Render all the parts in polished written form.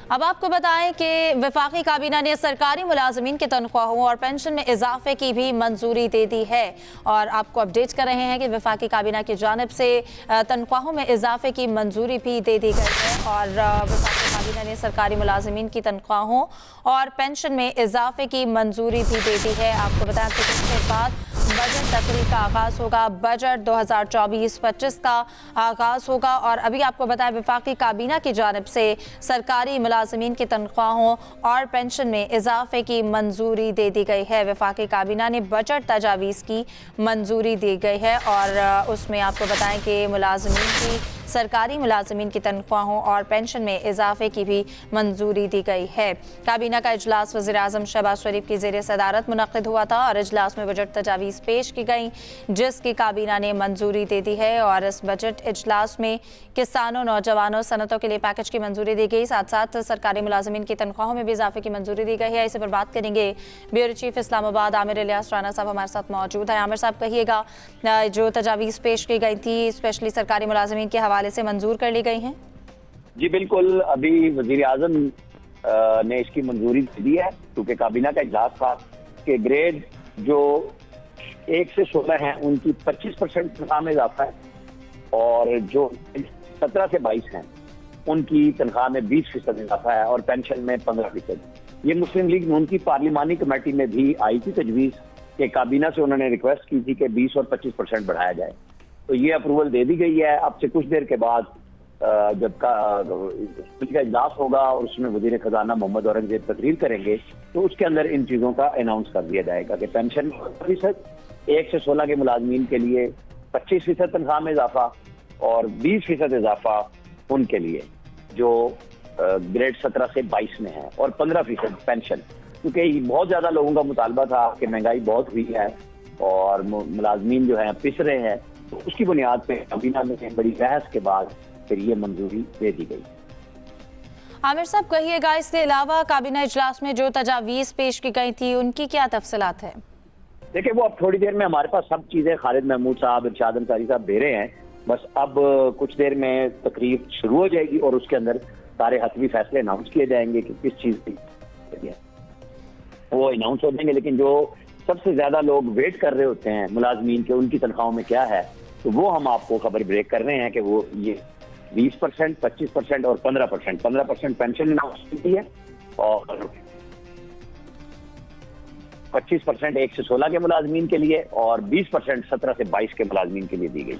अब आपको बताएं कि वफाकी काबीना ने सरकारी मुलाजमीन की तनख्वाहों और पेंशन में इजाफे की भी मंजूरी दे दी है। और आपको अपडेट कर रहे हैं कि वफाकी काबीना की जानिब से तनख्वाहों में इजाफे की मंजूरी भी दे दी गई है। और वफाकी काबीना ने सरकारी मुलाजमीन की तनख्वाहों और पेंशन में इजाफे की मंजूरी भी दे दी है। आपको बताएं कि इसके बाद बजट तकरीर का आगाज़ होगा। बजट 2024-25 का आगाज़ होगा। और अभी आपको बताएं वफाकी काबीना की जानिब से सरकारी मुलाजमीन की तनख्वाहों और पेंशन में इजाफे की मंजूरी दे दी गई है। वफाकी काबीना ने बजट तजावीज़ की मंजूरी दी गई है और उसमें आपको बताएं कि मुलाजमीन की सरकारी मुलाजमीन की तनख्वाहों और पेंशन में इजाफे की भी मंजूरी दी गई है। काबीना का इजलास वज़ीर आज़म शहबाज शरीफ की ज़ेर सदारत मुनक़िद हुआ था और इजलास में बजट तजावीज़ पेश की गई जिसकी काबीना ने मंजूरी दे दी है। और इस बजट इजलास में किसानों, नौजवानों, सनतों के लिए पैकेज की मंजूरी दी गई। साथ साथ सरकारी मुलाजमीन की तनख्वाहों में भी इजाफे की मंजूरी दी गई है। इसी पर बात करेंगे ब्यूरो चीफ इस्लामाबाद आमिर इलियास राना साहब हमारे साथ मौजूद है। आमिर साहब, कहिएगा जो तजावीज़ पेश की गई थी स्पेशली सरकारी मुलाजमीन के हवाले से मंजूर कर ली गई हैं? जी बिल्कुल, अभी वजीर आजम ने इसकी मंजूरी दे दी है क्योंकि काबीना का इजलास था कि ग्रेड जो 1 से 16 हैं उनकी 25% तनख्वाह में इजाफा है और जो 17 से 22 हैं उनकी तनख्वाह में 20% इजाफा है और पेंशन में 15%। ये मुस्लिम लीग नून की पार्लिमानी कमेटी में भी आई थी तजवीज़ कि काबीना से उन्होंने रिक्वेस्ट की थी कि 20 और 25% बढ़ाया जाए, तो ये अप्रूवल दे दी गई है। अब से कुछ देर के बाद जब का इजलास होगा और उसमें वजीर खजाना मोहम्मद औरंगजेब तकरीर करेंगे तो उसके अंदर इन चीज़ों का अनाउंस कर दिया जाएगा कि पेंशन 1 से 16 के मुलाजमीन के लिए 25% तनख्वाह में इजाफा और 20% इजाफा उनके लिए जो ग्रेड 17 से 22 में है और 15% पेंशन, क्योंकि बहुत ज़्यादा लोगों का मुतालबा था कि महंगाई बहुत हुई है और मुलाजमीन जो है पिस रहे हैं, तो उसकी बुनियाद पे काबीना में बड़ी बहस के बाद फिर ये मंजूरी दे दी गई। आमिर साहब, कहिएगा इसके अलावा काबीना इजलास में जो तजावीज़ पेश की गई थी उनकी क्या तफसीलात है? देखिए, वो अब थोड़ी देर में हमारे पास सब चीज़ें खालिद महमूद साहब, इरशाद अंसारी साहब दे रहे हैं। बस अब कुछ देर में तकरीर शुरू हो जाएगी और उसके अंदर सारे हतमी फैसले अनाउंस किए जाएंगे कि किस चीज़ की वो अनाउंस हो जाएंगे। लेकिन जो सबसे ज्यादा लोग वेट कर रहे होते हैं मुलाजमीन के, उनकी तनख्वाहों में क्या है, तो वो हम आपको खबर ब्रेक कर रहे हैं कि वो ये 20%, 25% और 15%। 15% पेंशन अनाउंस की है और 25% 1 से 16 के मुलाजमीन के लिए और 20% 17 से 22 के मुलाजमीन के लिए दी गई।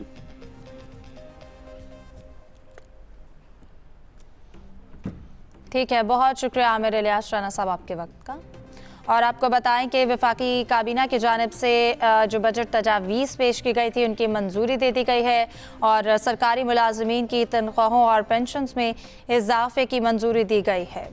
ठीक है, बहुत शुक्रिया आमिर इलियास राना साहब आपके वक्त का। और आपको बताएं कि वफाकी काबीना की जानिब से जो बजट तजावीज़ पेश की गई थी उनकी मंजूरी दे दी गई है और सरकारी मुलाजमीन की तनख्वाहों और पेंशन्स में इजाफे की मंजूरी दी गई है।